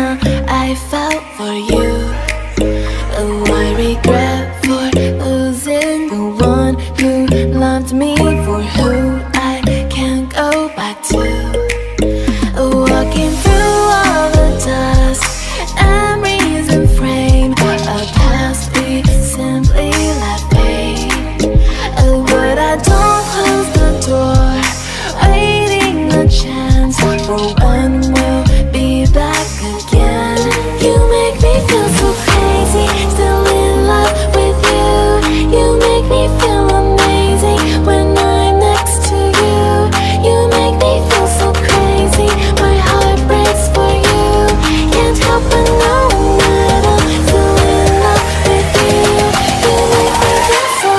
now I felt for you. Oh, I regret for losing the one who loved me for who I can't go back to. Walking through all the dust and reason frame a past we simply let fade. Oh, but I don't close the door, waiting a chance for when we'll be back again. You make me feel so crazy, still in love with you. You make me feel amazing when I'm next to you. You make me feel so crazy, my heart breaks for you. Can't help but know that I'm still in love with you. You make me feel so.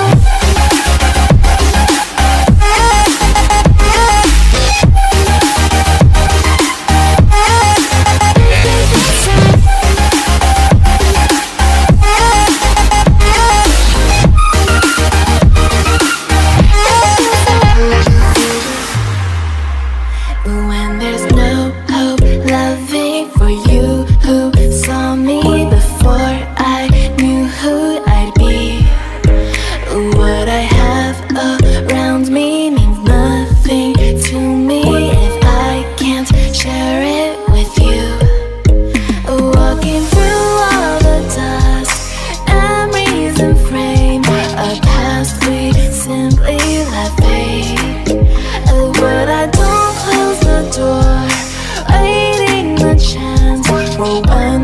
When there's no hope loving for you who saw me before I knew who I'd be. What I have around me means nothing to me if I can't share it with you. Walking through all the dust and reason frame a past we simply let fade. But I don't close the door, waiting a chance for when